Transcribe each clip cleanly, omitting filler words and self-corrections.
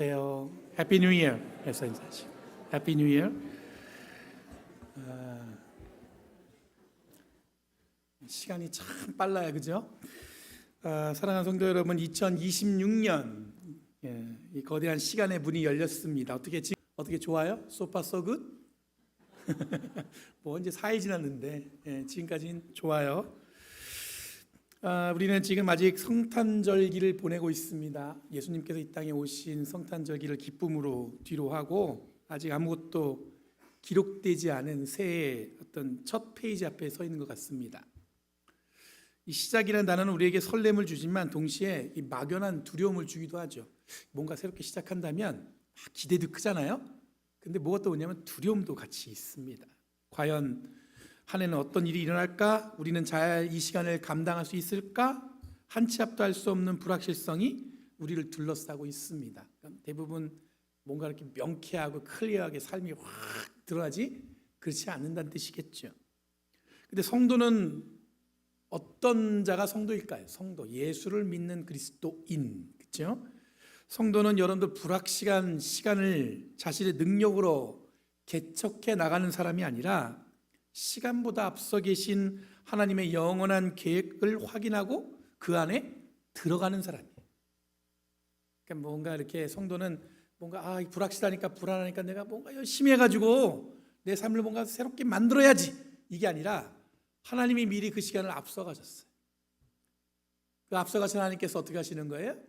해피 뉴 이어 해서 인사하시고 해피 뉴 이어. 시간이 참 빨라요, 그죠? 사랑하는 성도 여러분, 2026년 이 거대한 시간의 문이 열렸습니다. 어떻게 좋아요? So far so good? 뭐 이제 4일 지났는데 지금까지는 좋아요. 우리는 지금 아직 성탄절기를 보내고 있습니다. 예수님께서 이 땅에 오신 성탄절기를 기쁨으로 뒤로 하고 아직 아무것도 기록되지 않은 새해의 어떤 첫 페이지 앞에 서 있는 것 같습니다. 이 시작이라는 단어는 우리에게 설렘을 주지만 동시에 이 막연한 두려움을 주기도 하죠. 뭔가 새롭게 시작한다면 기대도 크잖아요. 근데 뭐가 또 오냐면 두려움도 같이 있습니다. 과연 한 해는 어떤 일이 일어날까? 우리는 잘 이 시간을 감당할 수 있을까? 한 치 앞도 할 수 없는 불확실성이 우리를 둘러싸고 있습니다. 대부분 뭔가 이렇게 명쾌하고 클리어하게 삶이 확 드러나지 그렇지 않는다는 뜻이겠죠. 근데 성도는 어떤 자가 성도일까요? 성도, 예수를 믿는 그리스도인, 그렇죠? 성도는 여러분들 불확실한 시간을 자신의 능력으로 개척해 나가는 사람이 아니라 시간보다 앞서 계신 하나님의 영원한 계획을 확인하고 그 안에 들어가는 사람이에요. 그러니까 뭔가 이렇게 성도는 뭔가 불확실하니까 불안하니까 내가 뭔가 열심히 해가지고 내 삶을 뭔가 새롭게 만들어야지, 이게 아니라 하나님이 미리 그 시간을 앞서 가셨어요. 그 앞서 가신 하나님께서 어떻게 하시는 거예요?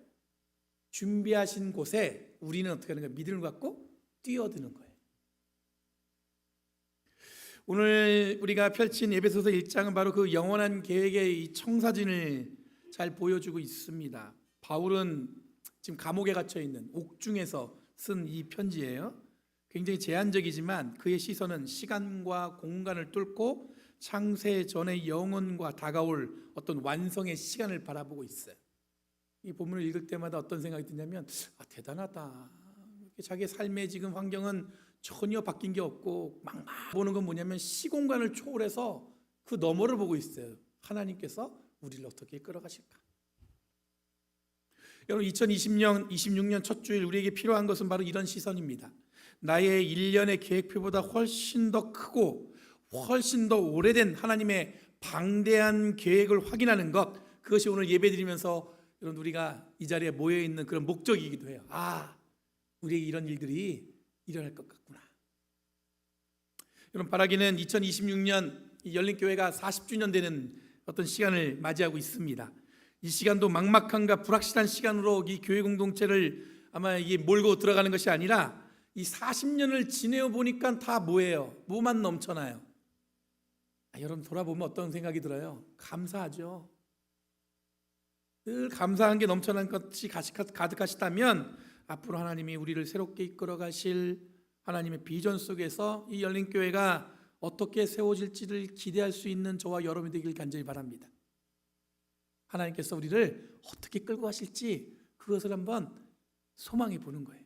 준비하신 곳에 우리는 어떻게 하는 거예요? 믿음을 갖고 뛰어드는 거예요. 오늘 우리가 펼친 에베소서 1장은 바로 그 영원한 계획의 이 청사진을 잘 보여주고 있습니다. 바울은 지금 감옥에 갇혀 있는 옥중에서 쓴 이 편지예요. 굉장히 제한적이지만 그의 시선은 시간과 공간을 뚫고 창세 전의 영원과 다가올 어떤 완성의 시간을 바라보고 있어요. 이 본문을 읽을 때마다 어떤 생각이 드냐면 대단하다. 자기의 삶의 지금 환경은 전혀 바뀐 게 없고 막 보는 건 뭐냐면 시공간을 초월해서 그 너머를 보고 있어요. 하나님께서 우리를 어떻게 끌어가실까? 여러분, 2026년 첫 주일 우리에게 필요한 것은 바로 이런 시선입니다. 나의 1년의 계획표보다 훨씬 더 크고 훨씬 더 오래된 하나님의 방대한 계획을 확인하는 것, 그것이 오늘 예배드리면서 여러분 우리가 이 자리에 모여있는 그런 목적이기도 해요. 우리에게 이런 일들이 일어날 것 같구나. 여러분, 바라기는 2026년 열린교회가 40주년 되는 어떤 시간을 맞이하고 있습니다. 이 시간도 막막함과 불확실한 시간으로 이 교회 공동체를 아마 이게 몰고 들어가는 것이 아니라 이 40년을 지내어 보니까 다 뭐예요? 뭐만 넘쳐나요? 여러분 돌아보면 어떤 생각이 들어요? 감사하죠. 늘 감사한 게 넘쳐난 것이 가득하시다면 앞으로 하나님이 우리를 새롭게 이끌어 가실 하나님의 비전 속에서 이 열린교회가 어떻게 세워질지를 기대할 수 있는 저와 여러분이 되길 간절히 바랍니다. 하나님께서 우리를 어떻게 끌고 가실지 그것을 한번 소망해 보는 거예요.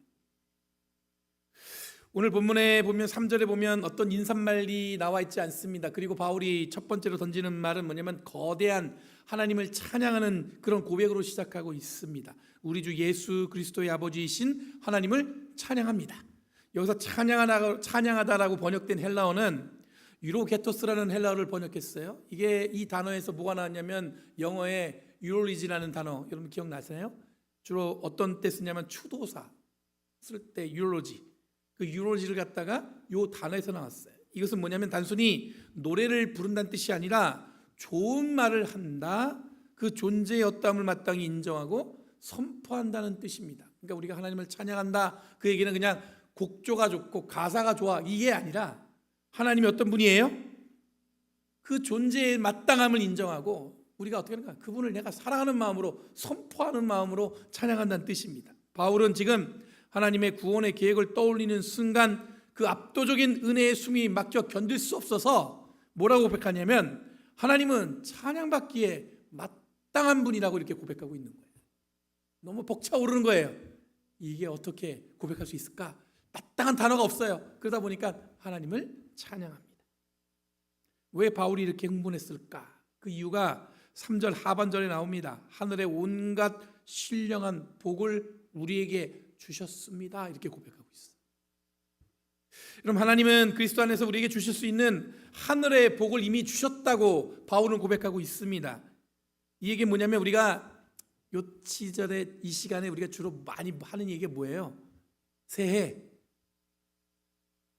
오늘 본문에 보면 3절에 보면 어떤 인사말이 나와 있지 않습니다. 그리고 바울이 첫 번째로 던지는 말은 뭐냐면 거대한 하나님을 찬양하는 그런 고백으로 시작하고 있습니다. 우리 주 예수 그리스도의 아버지이신 하나님을 찬양합니다. 여기서 찬양하다라고 번역된 헬라어는 유로게토스라는 헬라어를 번역했어요. 이게 이 단어에서 뭐가 나왔냐면 영어의 유로리지라는 단어, 여러분 기억나세요? 주로 어떤 때 쓰냐면 추도사 쓸 때 유로로지, 그 유로로지를 갖다가 이 단어에서 나왔어요. 이것은 뭐냐면 단순히 노래를 부른다는 뜻이 아니라 좋은 말을 한다, 그 존재의 어떠함을 마땅히 인정하고 선포한다는 뜻입니다. 그러니까 우리가 하나님을 찬양한다, 그 얘기는 그냥 곡조가 좋고 가사가 좋아, 이게 아니라 하나님이 어떤 분이에요? 그 존재의 마땅함을 인정하고 우리가 어떻게 하는가? 그분을 내가 사랑하는 마음으로, 선포하는 마음으로 찬양한다는 뜻입니다. 바울은 지금 하나님의 구원의 계획을 떠올리는 순간 그 압도적인 은혜의 숨이 막혀 견딜 수 없어서 뭐라고 고백하냐면 하나님은 찬양받기에 마땅한 분이라고 이렇게 고백하고 있는 거예요. 너무 벅차오르는 거예요. 이게 어떻게 고백할 수 있을까? 마땅한 단어가 없어요. 그러다 보니까 하나님을 찬양합니다. 왜 바울이 이렇게 흥분했을까? 그 이유가 3절 하반절에 나옵니다. 하늘의 온갖 신령한 복을 우리에게 주셨습니다. 이렇게 고백하고 있어요. 그럼 하나님은 그리스도 안에서 우리에게 주실 수 있는 하늘의 복을 이미 주셨다고 바울은 고백하고 있습니다. 이 얘기는 뭐냐면 우리가 요 시절에 이 시간에 우리가 주로 많이 하는 얘기가 뭐예요? 새해.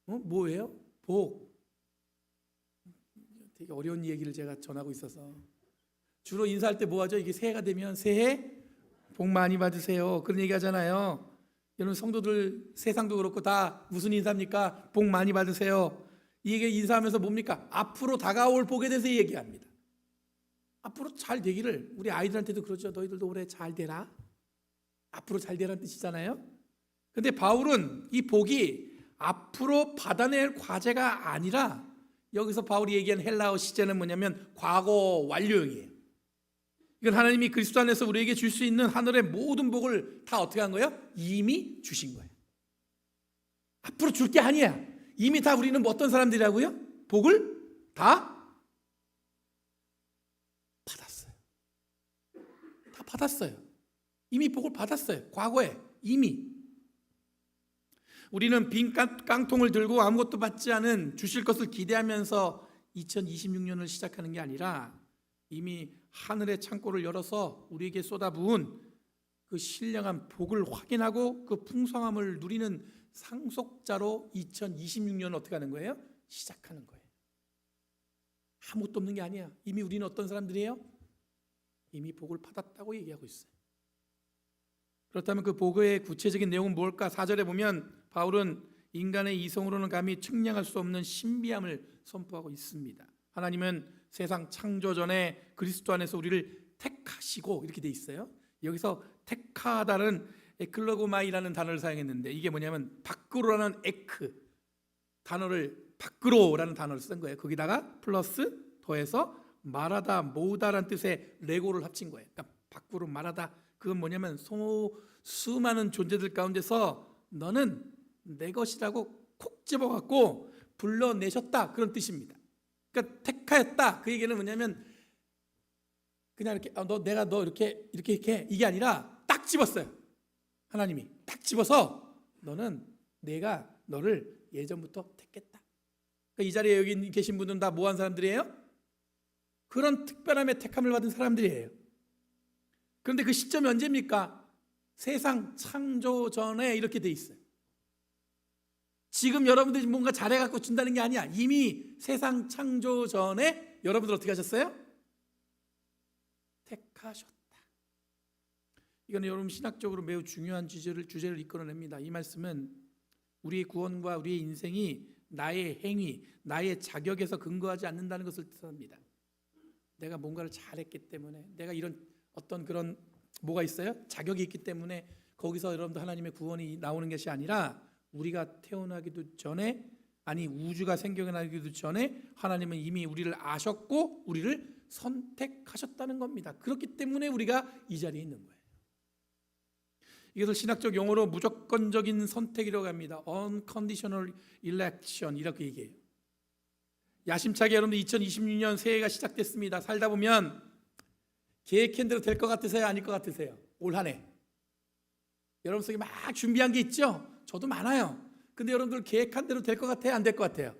뭐예요? 복. 되게 어려운 얘기를 제가 전하고 있어서 주로 인사할 때 뭐 하죠? 이게 새해가 되면 새해 복 많이 받으세요. 그런 얘기 하잖아요. 여러분 성도들 세상도 그렇고 다 무슨 인사입니까? 복 많이 받으세요. 이게 인사하면서 뭡니까? 앞으로 다가올 복에 대해서 얘기합니다. 앞으로 잘 되기를. 우리 아이들한테도 그러죠. 너희들도 올해 잘 되라. 앞으로 잘 되라는 뜻이잖아요. 근데 바울은 이 복이 앞으로 받아낼 과제가 아니라 여기서 바울이 얘기한 헬라어 시제는 뭐냐면 과거 완료형이에요. 이건 하나님이 그리스도 안에서 우리에게 줄 수 있는 하늘의 모든 복을 다 어떻게 한 거예요? 이미 주신 거예요. 앞으로 줄 게 아니야. 이미 다 우리는 뭐 어떤 사람들이라고요? 복을 다 받았어요. 다 받았어요. 이미 복을 받았어요. 과거에 이미. 우리는 빈 깡통을 들고 아무것도 받지 않은 주실 것을 기대하면서 2026년을 시작하는 게 아니라 이미 하늘의 창고를 열어서 우리에게 쏟아부은 그 신령한 복을 확인하고 그 풍성함을 누리는 상속자로 2026년을 어떻게 하는 거예요? 시작하는 거예요. 아무것도 없는 게 아니야. 이미 우리는 어떤 사람들이에요? 이미 복을 받았다고 얘기하고 있어요. 그렇다면 그 복의 구체적인 내용은 뭘까? 4절에 보면 바울은 인간의 이성으로는 감히 측량할 수 없는 신비함을 선포하고 있습니다. 하나님은 세상 창조 전에 그리스도 안에서 우리를 택하시고 이렇게 돼 있어요. 여기서 택하다는 에클로고마이라는 단어를 사용했는데 이게 뭐냐면 밖으로라는 에크 단어를 밖으로라는 단어를 쓴 거예요. 거기다가 플러스 더해서 말하다 모으다라는 뜻의 레고를 합친 거예요. 그러니까 밖으로 말하다 그건 뭐냐면 수많은 존재들 가운데서 너는 내 것이라고 콕 집어갖고 불러내셨다 그런 뜻입니다. 그러니까 택하였다 그 얘기는 뭐냐면 그냥 이렇게 내가 너 이렇게 이게 아니라 딱 집었어요. 하나님이 딱 집어서 너는 내가 너를 예전부터 택했다. 그러니까 이 자리에 여기 계신 분들은 다 뭐한 사람들이에요? 그런 특별함의 택함을 받은 사람들이에요. 그런데 그 시점이 언제입니까? 세상 창조 전에 이렇게 돼 있어요. 지금 여러분들이 뭔가 잘해갖고 준다는 게 아니야. 이미 세상 창조 전에 여러분들 어떻게 하셨어요? 택하셨다. 이거는 여러분 신학적으로 매우 중요한 주제를 이끌어냅니다. 이 말씀은 우리의 구원과 우리의 인생이 나의 행위, 나의 자격에서 근거하지 않는다는 것을 뜻합니다. 내가 뭔가를 잘했기 때문에 내가 이런 어떤 그런 뭐가 있어요? 자격이 있기 때문에 거기서 여러분들 하나님의 구원이 나오는 것이 아니라 우리가 태어나기도 전에 아니 우주가 생겨나기도 전에 하나님은 이미 우리를 아셨고 우리를 선택하셨다는 겁니다. 그렇기 때문에 우리가 이 자리에 있는 거예요. 이것을 신학적 용어로 무조건적인 선택이라고 합니다. Unconditional election 이렇게 얘기해요. 야심차게 여러분들 2026년 새해가 시작됐습니다. 살다 보면 계획한 대로 될 것 같으세요? 아닐 것 같으세요? 올 한 해 여러분 속에 막 준비한 게 있죠? 저도 많아요. 근데 여러분들 계획한 대로 될 것 같아요? 안 될 것 같아요?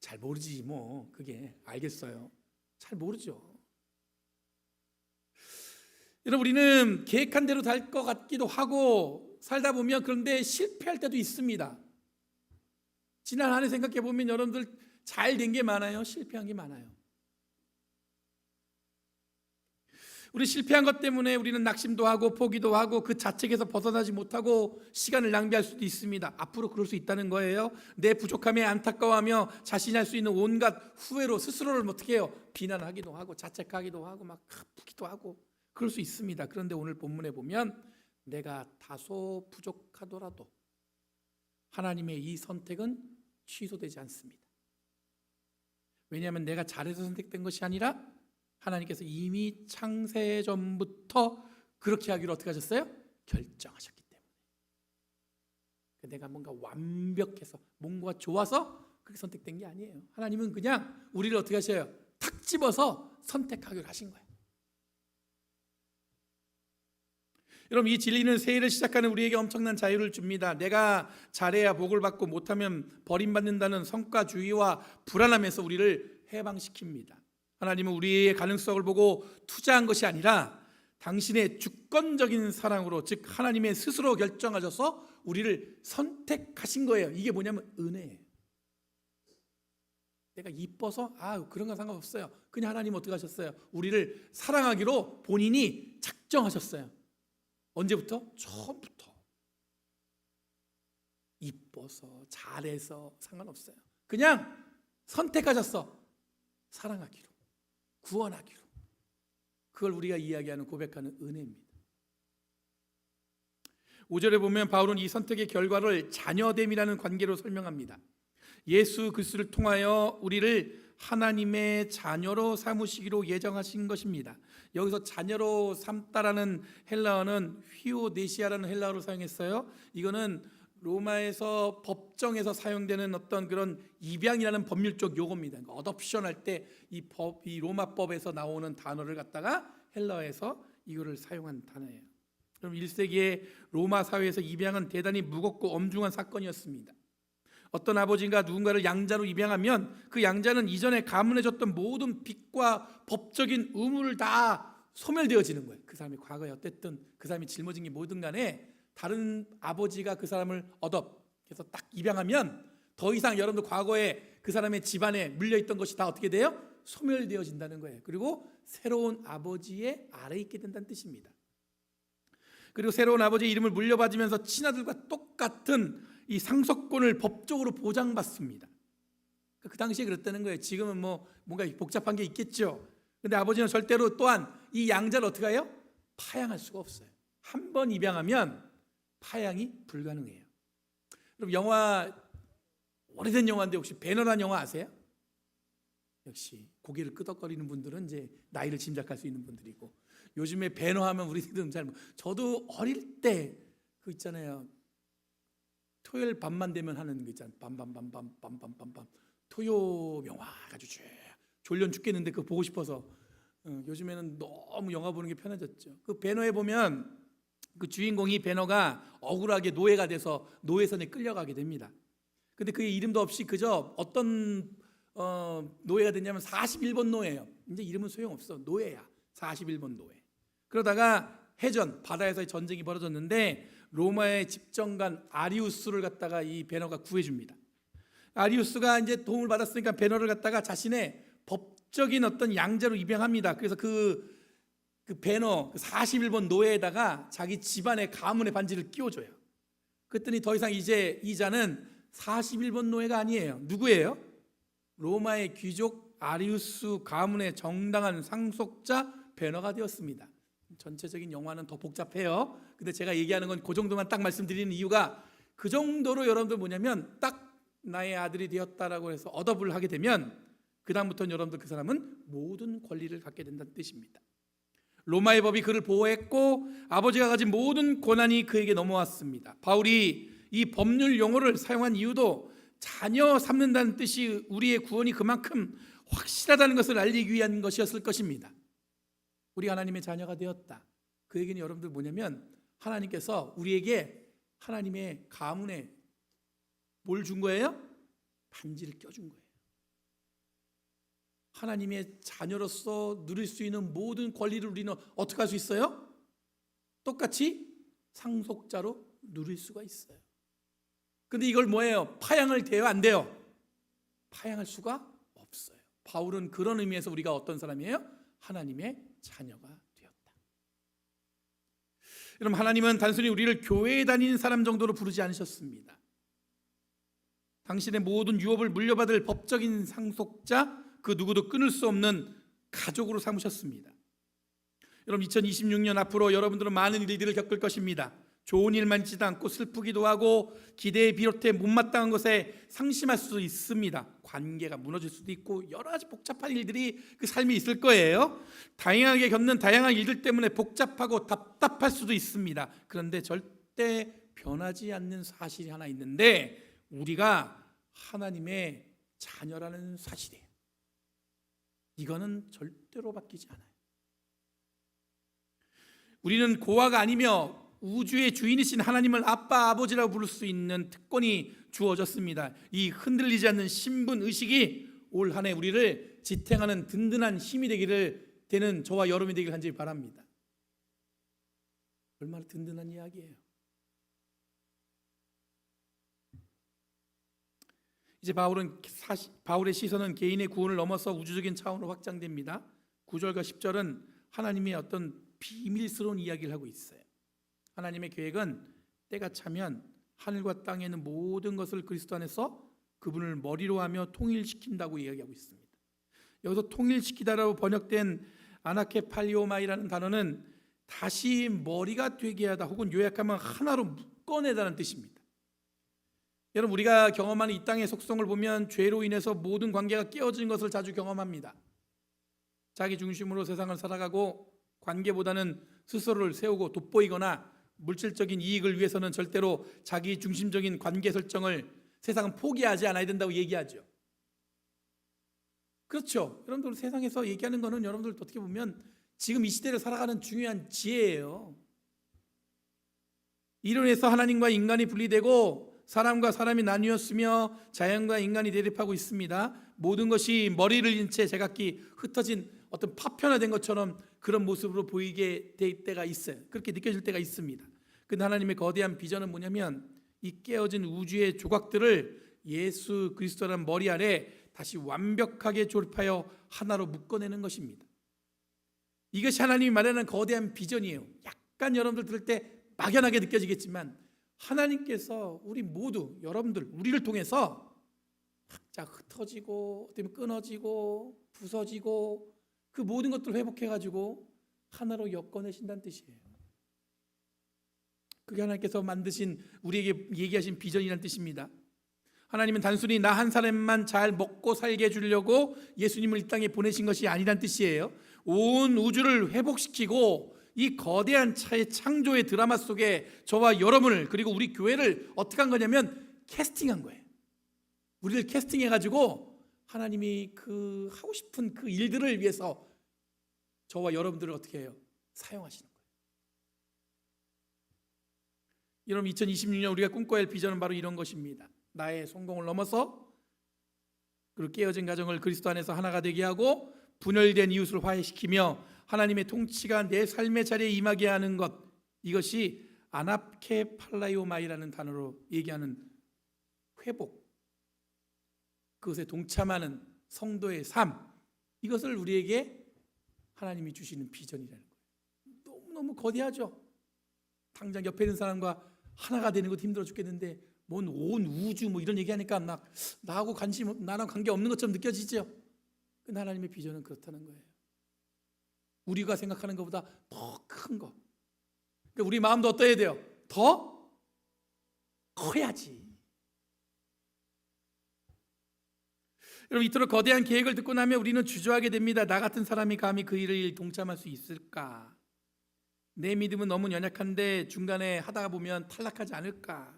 잘 모르지 뭐 그게 알겠어요. 잘 모르죠. 여러분 우리는 계획한 대로 될 것 같기도 하고 살다 보면 그런데 실패할 때도 있습니다. 지난 한 해 생각해 보면 여러분들 잘 된 게 많아요? 실패한 게 많아요? 우리 실패한 것 때문에 우리는 낙심도 하고 포기도 하고 그 자책에서 벗어나지 못하고 시간을 낭비할 수도 있습니다. 앞으로 그럴 수 있다는 거예요. 내 부족함에 안타까워하며 자신이 할 수 있는 온갖 후회로 스스로를 어떻게 해요? 비난하기도 하고 자책하기도 하고 막 아프기도 하고 그럴 수 있습니다. 그런데 오늘 본문에 보면 내가 다소 부족하더라도 하나님의 이 선택은 취소되지 않습니다. 왜냐하면 내가 잘해서 선택된 것이 아니라 하나님께서 이미 창세 전부터 그렇게 하기로 어떻게 하셨어요? 결정하셨기 때문에. 내가 뭔가 완벽해서 뭔가 좋아서 그렇게 선택된 게 아니에요. 하나님은 그냥 우리를 어떻게 하셔요? 탁 집어서 선택하기로 하신 거예요. 여러분, 이 진리는 새해를 시작하는 우리에게 엄청난 자유를 줍니다. 내가 잘해야 복을 받고 못하면 버림받는다는 성과주의와 불안함에서 우리를 해방시킵니다. 하나님은 우리의 가능성을 보고 투자한 것이 아니라 당신의 주권적인 사랑으로, 즉 하나님의 스스로 결정하셔서 우리를 선택하신 거예요. 이게 뭐냐면 은혜예요. 내가 이뻐서 그런 건 상관없어요. 그냥 하나님 어떻게 하셨어요? 우리를 사랑하기로 본인이 작정하셨어요. 언제부터? 처음부터. 이뻐서 잘해서 상관없어요. 그냥 선택하셨어. 사랑하기로, 구원하기로. 그걸 우리가 이야기하는, 고백하는 은혜입니다. 5절에 보면 바울은 이 선택의 결과를 자녀됨이라는 관계로 설명합니다. 예수 그리스도를 통하여 우리를 하나님의 자녀로 삼으시기로 예정하신 것입니다. 여기서 자녀로 삼다라는 헬라어는 휘오네시아라는 헬라어를 사용했어요. 이거는 로마에서 법정에서 사용되는 어떤 그런 입양이라는 법률적 용어입니다. 어덥션 할 때 이 로마법에서 나오는 단어를 갖다가 헬라어에서 이거를 사용한 단어예요. 그럼 1세기의 로마 사회에서 입양은 대단히 무겁고 엄중한 사건이었습니다. 어떤 아버지가 누군가를 양자로 입양하면 그 양자는 이전에 가문해줬던 모든 빚과 법적인 의무를 다 소멸되어지는 거예요. 그 사람이 과거에 어땠든, 그 사람이 짊어진 게 뭐든 간에 다른 아버지가 그 사람을 그래서 딱 입양하면 더 이상 여러분들 과거에 그 사람의 집안에 물려있던 것이 다 어떻게 돼요? 소멸되어진다는 거예요. 그리고 새로운 아버지의 아래에 있게 된다는 뜻입니다. 그리고 새로운 아버지의 이름을 물려받으면서 친아들과 똑같은 이 상속권을 법적으로 보장받습니다. 그 당시에 그랬다는 거예요. 지금은 뭔가 복잡한 게 있겠죠. 근데 아버지는 절대로 또한 이 양자를 어떻게 해요? 파양할 수가 없어요. 한 번 입양하면 파양이 불가능해요. 그럼 영화, 오래된 영화인데 혹시 배너라는 영화 아세요? 역시 고개를 끄덕거리는 분들은 이제 나이를 짐작할 수 있는 분들이고, 요즘에 배너하면 우리들은 저도 어릴 때 그 있잖아요. 토요일 밤만 되면 하는 거 있잖아요. 밤밤밤밤밤밤밤밤 토요 영화 가지고 쭉 졸려 죽겠는데 그거 보고 싶어서. 요즘에는 너무 영화 보는 게 편해졌죠. 그 배너에 보면 그 주인공이, 배너가 억울하게 노예가 돼서 노예선에 끌려가게 됩니다. 근데 그의 이름도 없이 그저 어떤 노예가 됐냐면 41번 노예예요. 이제 이름은 소용없어. 노예야. 41번 노예. 그러다가 해전, 바다에서의 전쟁이 벌어졌는데 로마의 집정관 아리우스를 갖다가 이 배너가 구해줍니다. 아리우스가 이제 도움을 받았으니까 배너를 갖다가 자신의 법적인 어떤 양자로 입양합니다. 그래서 그 배너 41번 노예에다가 자기 집안의 가문의 반지를 끼워줘요. 그랬더니 더 이상 이제 이 자는 41번 노예가 아니에요. 누구예요? 로마의 귀족 아리우스 가문의 정당한 상속자 배너가 되었습니다. 전체적인 영화는 더 복잡해요. 근데 제가 얘기하는 건 그 정도만 딱 말씀드리는 이유가, 그 정도로 여러분들 뭐냐면 딱 나의 아들이 되었다라고 해서 어답을 하게 되면 그 다음부터는 여러분들 그 사람은 모든 권리를 갖게 된다는 뜻입니다. 로마의 법이 그를 보호했고 아버지가 가진 모든 권한이 그에게 넘어왔습니다. 바울이 이 법률 용어를 사용한 이유도 자녀 삼는다는 뜻이 우리의 구원이 그만큼 확실하다는 것을 알리기 위한 것이었을 것입니다. 우리 하나님의 자녀가 되었다. 그 얘기는 여러분들 뭐냐면, 하나님께서 우리에게 하나님의 가문에 뭘 준 거예요? 반지를 껴준 거예요. 하나님의 자녀로서 누릴 수 있는 모든 권리를 우리는 어떻게 할 수 있어요? 똑같이 상속자로 누릴 수가 있어요. 근데 이걸 뭐예요? 파양을 돼요? 안 돼요? 파양할 수가 없어요. 바울은 그런 의미에서 우리가 어떤 사람이에요? 하나님의 자녀가 되었다. 여러분, 하나님은 단순히 우리를 교회에 다니는 사람 정도로 부르지 않으셨습니다. 당신의 모든 유업을 물려받을 법적인 상속자, 그 누구도 끊을 수 없는 가족으로 삼으셨습니다. 여러분, 2026년 앞으로 여러분들은 많은 일들을 겪을 것입니다. 좋은 일만 있지도 않고 슬프기도 하고 기대에 비롯해 못마땅한 것에 상심할 수도 있습니다. 관계가 무너질 수도 있고 여러 가지 복잡한 일들이 그 삶에 있을 거예요. 다양하게 겪는 다양한 일들 때문에 복잡하고 답답할 수도 있습니다. 그런데 절대 변하지 않는 사실이 하나 있는데, 우리가 하나님의 자녀라는 사실이에요. 이거는 절대로 바뀌지 않아요. 우리는 고아가 아니며 우주의 주인이신 하나님을 아빠, 아버지라고 부를 수 있는 특권이 주어졌습니다. 이 흔들리지 않는 신분 의식이 올 한 해 우리를 지탱하는 든든한 힘이 되는 저와 여러분이 되길 간절히 바랍니다. 얼마나 든든한 이야기예요. 이제 바울의 시선은 개인의 구원을 넘어서 우주적인 차원으로 확장됩니다. 9절과 10절은 하나님의 어떤 비밀스러운 이야기를 하고 있어요. 하나님의 계획은 때가 차면 하늘과 땅에 있는 모든 것을 그리스도 안에서 그분을 머리로 하며 통일시킨다고 이야기하고 있습니다. 여기서 통일시키다라고 번역된 아나케팔리오마이라는 단어는 다시 머리가 되게 하다, 혹은 요약하면 하나로 묶어내다는 뜻입니다. 여러분, 우리가 경험하는 이 땅의 속성을 보면 죄로 인해서 모든 관계가 깨어진 것을 자주 경험합니다. 자기 중심으로 세상을 살아가고 관계보다는 스스로를 세우고 돋보이거나 물질적인 이익을 위해서는 절대로 자기 중심적인 관계 설정을 세상은 포기하지 않아야 된다고 얘기하죠. 그렇죠. 여러분들 세상에서 얘기하는 거는 여러분들 어떻게 보면 지금 이 시대를 살아가는 중요한 지혜예요. 이론에서 하나님과 인간이 분리되고 사람과 사람이 나뉘었으며 자연과 인간이 대립하고 있습니다. 모든 것이 머리를 잃은 채 제각기 흩어진 어떤 파편화된 것처럼 그런 모습으로 보이게 될 때가 있어요. 그렇게 느껴질 때가 있습니다. 근데 하나님의 거대한 비전은 뭐냐면 이 깨어진 우주의 조각들을 예수 그리스도라는 머리 아래 다시 완벽하게 조립하여 하나로 묶어내는 것입니다. 이것이 하나님이 말하는 거대한 비전이에요. 약간 여러분들 들을 때 막연하게 느껴지겠지만 하나님께서 우리 모두, 여러분들, 우리를 통해서 각자 흩어지고 어떻게 끊어지고 부서지고 그 모든 것들을 회복해가지고 하나로 엮어내신다는 뜻이에요. 그게 하나님께서 만드신, 우리에게 얘기하신 비전이라는 뜻입니다. 하나님은 단순히 나 한 사람만 잘 먹고 살게 해주려고 예수님을 이 땅에 보내신 것이 아니란 뜻이에요. 온 우주를 회복시키고 이 거대한 차의 창조의 드라마 속에 저와 여러분을, 그리고 우리 교회를 어떻게 한 거냐면 캐스팅한 거예요. 우리를 캐스팅해가지고 하나님이 그 하고 싶은 그 일들을 위해서 저와 여러분들을 어떻게 해요? 사용하시는 거예요. 여러분, 2026년 우리가 꿈꿔야 할 비전은 바로 이런 것입니다. 나의 성공을 넘어서 그리고 깨어진 가정을 그리스도 안에서 하나가 되게 하고 분열된 이웃을 화해시키며 하나님의 통치가 내 삶의 자리에 임하게 하는 것, 이것이 아나케팔라이오마이라는 단어로 얘기하는 회복, 그것에 동참하는 성도의 삶, 이것을 우리에게 하나님이 주시는 비전이라는 거예요. 너무너무 거대하죠. 당장 옆에 있는 사람과 하나가 되는 것도 힘들어 죽겠는데 뭔 온 우주 뭐 이런 얘기하니까 나하고 나랑 관계 없는 것처럼 느껴지죠. 근데 하나님의 비전은 그렇다는 거예요. 우리가 생각하는 것보다 더 큰 것. 그러니까 우리 마음도 어떠해야 돼요? 더 커야지. 여러분, 이토록 거대한 계획을 듣고 나면 우리는 주저하게 됩니다. 나 같은 사람이 감히 그 일을 동참할 수 있을까? 내 믿음은 너무 연약한데 중간에 하다가 보면 탈락하지 않을까?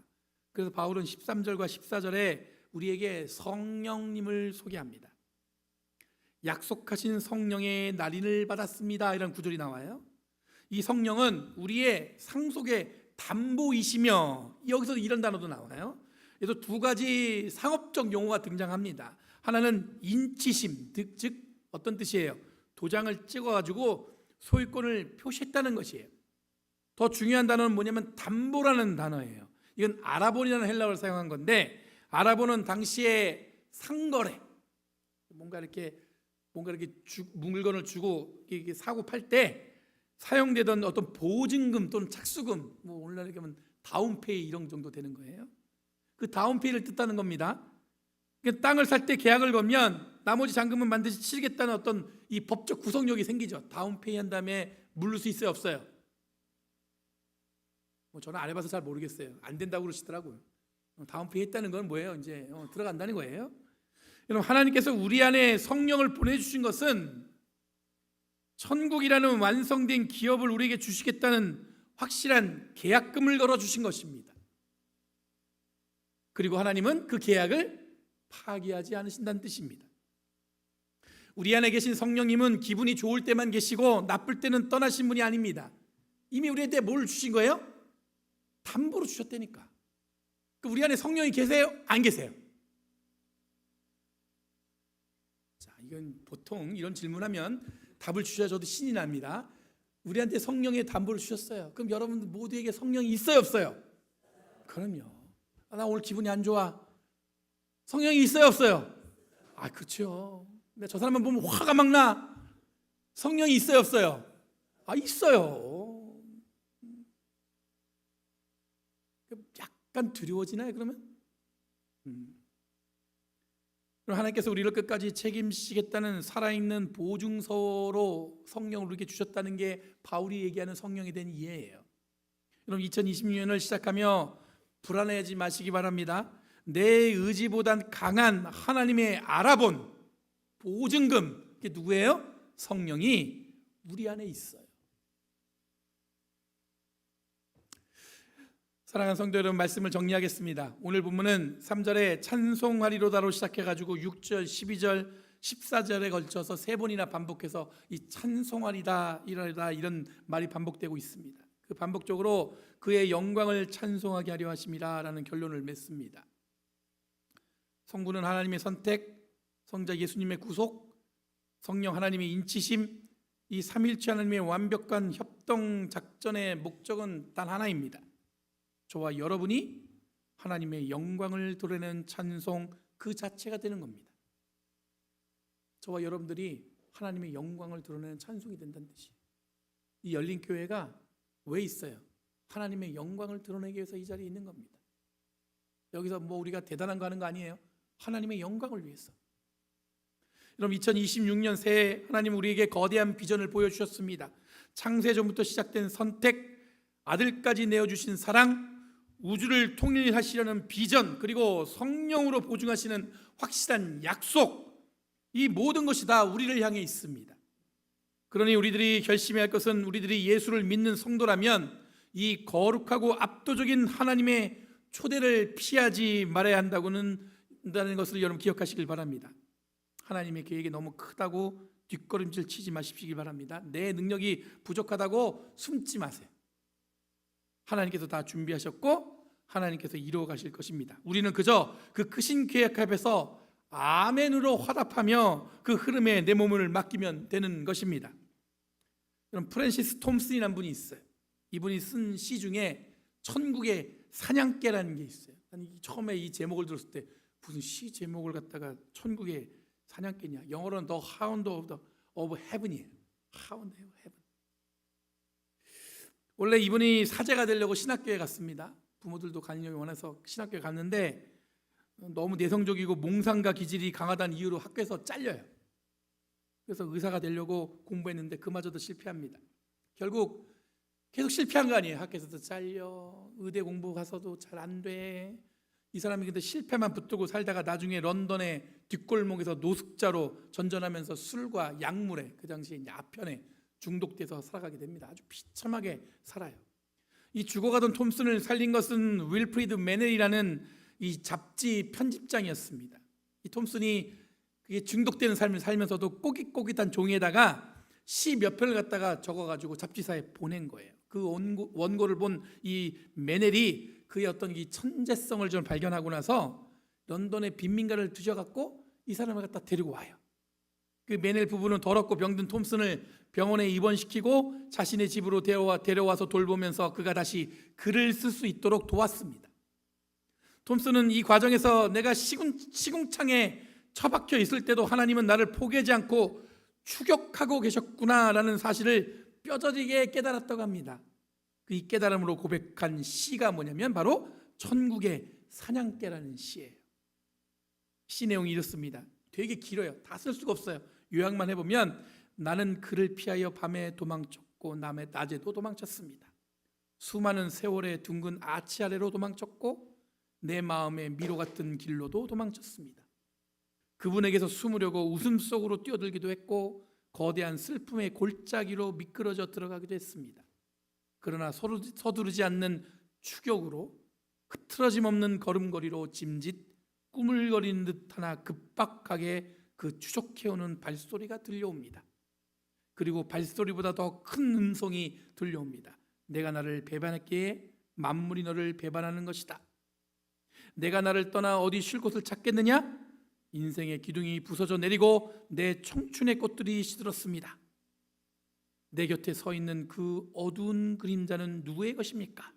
그래서 바울은 13절과 14절에 우리에게 성령님을 소개합니다. 약속하신 성령의 날인을 받았습니다, 이런 구절이 나와요. 이 성령은 우리의 상속의 담보이시며, 여기서 이런 단어도 나와요. 그래서 두 가지 상업적 용어가 등장합니다. 하나는 인치심, 즉 어떤 뜻이에요? 도장을 찍어가지고 소유권을 표시했다는 것이에요. 더 중요한 단어는 뭐냐면 담보라는 단어예요. 이건 아라본이라는 헬라어를 사용한 건데, 아라본은 당시에 상거래, 뭔가 이렇게 물건을 주고 이게 사고 팔 때 사용되던 어떤 보증금 또는 착수금, 뭐 오늘날 얘기하면 다운페이 이런 정도 되는 거예요. 그 다운페이를 뜻하는 겁니다. 땅을 살 때 계약을 걸면 나머지 잔금은 반드시 치르겠다는 어떤 이 법적 구속력이 생기죠. 다운페이 한 다음에 물을 수 있어요, 없어요? 저는 안 해봐서 잘 모르겠어요. 안 된다고 그러시더라고요. 다운페이 했다는 건 뭐예요? 이제 들어간다는 거예요. 여러분, 하나님께서 우리 안에 성령을 보내주신 것은 천국이라는 완성된 기업을 우리에게 주시겠다는 확실한 계약금을 걸어주신 것입니다. 그리고 하나님은 그 계약을 파기하지 않으신다는 뜻입니다. 우리 안에 계신 성령님은 기분이 좋을 때만 계시고 나쁠 때는 떠나신 분이 아닙니다. 이미 우리한테 뭘 주신 거예요? 담보로 주셨다니까. 우리 안에 성령이 계세요? 안 계세요? 자, 이건 보통 이런 질문하면 답을 주셔야 저도 신이 납니다. 우리한테 성령의 담보를 주셨어요. 그럼 여러분 모두에게 성령이 있어요, 없어요? 그럼요. 나 오늘 기분이 안 좋아. 성령이 있어요, 없어요? 그렇죠. 근데 저 사람만 보면 화가 막 나. 성령이 있어요, 없어요? 있어요. 약간 두려워지나요, 그러면? 그럼 하나님께서 우리를 끝까지 책임지시겠다는 살아있는 보증서로 성령을 우리에게 주셨다는 게 바울이 얘기하는 성령에 대한 이해예요. 여러분 2026년을 시작하며 불안해하지 마시기 바랍니다. 내 의지보단 강한 하나님의 알아본 보증금, 그게 누구예요? 성령이 우리 안에 있어요. 사랑하는 성도 여러분, 말씀을 정리하겠습니다. 오늘 본문은 3절에 찬송하리로다로 시작해가지고 6절, 12절, 14절에 걸쳐서 3번이나 반복해서 이 찬송하리다 이런 말이 반복되고 있습니다. 그 반복적으로 그의 영광을 찬송하게 하려 하심이라 라는 결론을 맺습니다. 성부는 하나님의 선택, 성자 예수님의 구속, 성령 하나님의 인치심, 이 삼일체 하나님의 완벽한 협동 작전의 목적은 단 하나입니다. 저와 여러분이 하나님의 영광을 드러내는 찬송 그 자체가 되는 겁니다. 저와 여러분들이 하나님의 영광을 드러내는 찬송이 된다는 뜻이에요. 이 열린 교회가 왜 있어요? 하나님의 영광을 드러내기 위해서 이 자리에 있는 겁니다. 여기서 뭐 우리가 대단한 거 하는 거 아니에요. 하나님의 영광을 위해서. 여러분 2026년 새해 하나님 우리에게 거대한 비전을 보여주셨습니다. 창세전부터 시작된 선택, 아들까지 내어주신 사랑, 우주를 통일하시려는 비전, 그리고 성령으로 보증하시는 확실한 약속, 이 모든 것이 다 우리를 향해 있습니다. 그러니 우리들이 결심해야 할 것은 우리들이 예수를 믿는 성도라면 이 거룩하고 압도적인 하나님의 초대를 피하지 말아야 한다는 것을 여러분 기억하시길 바랍니다. 하나님의 계획이 너무 크다고 뒷걸음질 치지 마시기 바랍니다. 내 능력이 부족하다고 숨지 마세요. 하나님께서 다 준비하셨고 하나님께서 이루어 가실 것입니다. 우리는 그저 그 크신 계획 앞에서 아멘으로 화답하며 그 흐름에 내 몸을 맡기면 되는 것입니다. 여러분 프랜시스 톰슨이라는 분이 있어요. 이분이 쓴 시 중에 천국의 사냥개라는 게 있어요. 처음에 이 제목을 들었을 때 무슨 시 제목을 갖다가 천국의 사냥개냐, 영어로는 The Hound of Heaven이에요. Hound of Heaven. 원래 이분이 사제가 되려고 신학교에 갔습니다. 부모들도 간염이 원해서 신학교에 갔는데 너무 내성적이고 몽상과 기질이 강하다는 이유로 학교에서 잘려요. 그래서 의사가 되려고 공부했는데 그마저도 실패합니다. 결국 계속 실패한 거 아니에요. 학교에서도 잘려, 의대 공부 가서도 잘 안 돼. 이 사람이 근데 실패만 붙들고 살다가 나중에 런던의 뒷골목에서 노숙자로 전전하면서 술과 약물에, 그 당시에 아편에 중독돼서 살아가게 됩니다. 아주 비참하게 살아요. 이 죽어가던 톰슨을 살린 것은 윌프리드 매넬이라는 이 잡지 편집장이었습니다. 이 톰슨이 중독되는 삶을 살면서도 꼬깃꼬깃한 종이에다가 시 몇 편을 갖다가 적어가지고 잡지사에 보낸 거예요. 그 원고를 본 이 매넬이 그의 어떤 이 천재성을 좀 발견하고 나서 런던의 빈민가를 뒤져갖고 이 사람을 갖다 데리고 와요. 그 매넬 부부는 더럽고 병든 톰슨을 병원에 입원시키고 자신의 집으로 데려와서 돌보면서 그가 다시 글을 쓸 수 있도록 도왔습니다. 톰슨은 이 과정에서 내가 시궁창에 처박혀 있을 때도 하나님은 나를 포기하지 않고 추격하고 계셨구나라는 사실을 뼈저리게 깨달았다고 합니다. 이 깨달음으로 고백한 시가 뭐냐면 바로 천국의 사냥개라는 시예요. 시 내용이 이렇습니다. 되게 길어요. 다 쓸 수가 없어요. 요약만 해보면 나는 그를 피하여 밤에 도망쳤고 낮에도 도망쳤습니다. 수많은 세월의 둥근 아치 아래로 도망쳤고 내 마음의 미로 같은 길로도 도망쳤습니다. 그분에게서 숨으려고 웃음 속으로 뛰어들기도 했고 거대한 슬픔의 골짜기로 미끄러져 들어가기도 했습니다. 그러나 서두르지 않는 추격으로 흐트러짐 없는 걸음걸이로 짐짓 꾸물거리는 듯 하나 급박하게 그 추적해오는 발소리가 들려옵니다. 그리고 발소리보다 더 큰 음성이 들려옵니다. 내가 나를 배반했기에 만물이 너를 배반하는 것이다. 내가 나를 떠나 어디 쉴 곳을 찾겠느냐? 인생의 기둥이 부서져 내리고 내 청춘의 꽃들이 시들었습니다. 내 곁에 서 있는 그 어두운 그림자는 누구의 것입니까?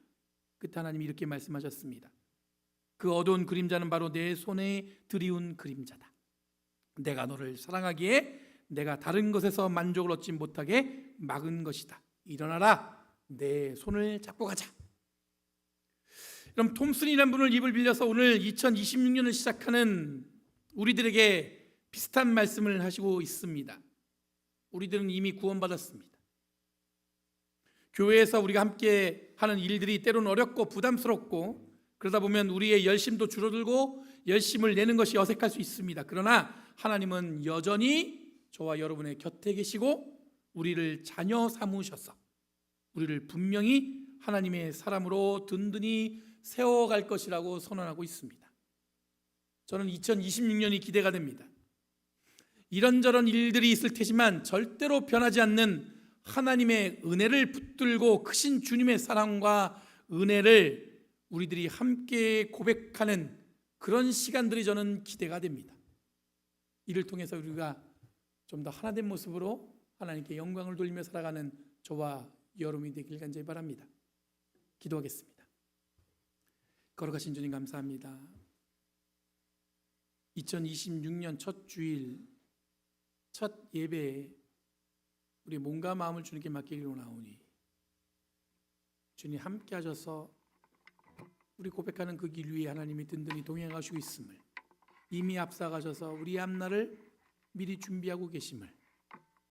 그때 하나님이 이렇게 말씀하셨습니다. 그 어두운 그림자는 바로 내 손에 들이운 그림자다. 내가 너를 사랑하기에 내가 다른 것에서 만족을 얻지 못하게 막은 것이다. 일어나라, 내 손을 잡고 가자. 그럼 톰슨이라는 분을 입을 빌려서 오늘 2026년을 시작하는 우리들에게 비슷한 말씀을 하시고 있습니다. 우리들은 이미 구원받았습니다. 교회에서 우리가 함께 하는 일들이 때로는 어렵고 부담스럽고 그러다 보면 우리의 열심도 줄어들고 열심을 내는 것이 어색할 수 있습니다. 그러나 하나님은 여전히 저와 여러분의 곁에 계시고 우리를 자녀 삼으셔서 우리를 분명히 하나님의 사람으로 든든히 세워갈 것이라고 선언하고 있습니다. 저는 2026년이 기대가 됩니다. 이런저런 일들이 있을 테지만 절대로 변하지 않는 하나님의 은혜를 붙들고 크신 주님의 사랑과 은혜를 우리들이 함께 고백하는 그런 시간들이 저는 기대가 됩니다. 이를 통해서 우리가 좀 더 하나된 모습으로 하나님께 영광을 돌리며 살아가는 저와 여러분이 되길 간절히 바랍니다. 기도하겠습니다. 거룩하신 주님 감사합니다. 2026년 첫 주일 첫 예배에 우리 몸과 마음을 주님께 맡기기로 원하오니 주님 함께 하셔서 우리 고백하는 그 길 위에 하나님이 든든히 동행하시고 있음을 이미 앞서가셔서 우리 앞날을 미리 준비하고 계심을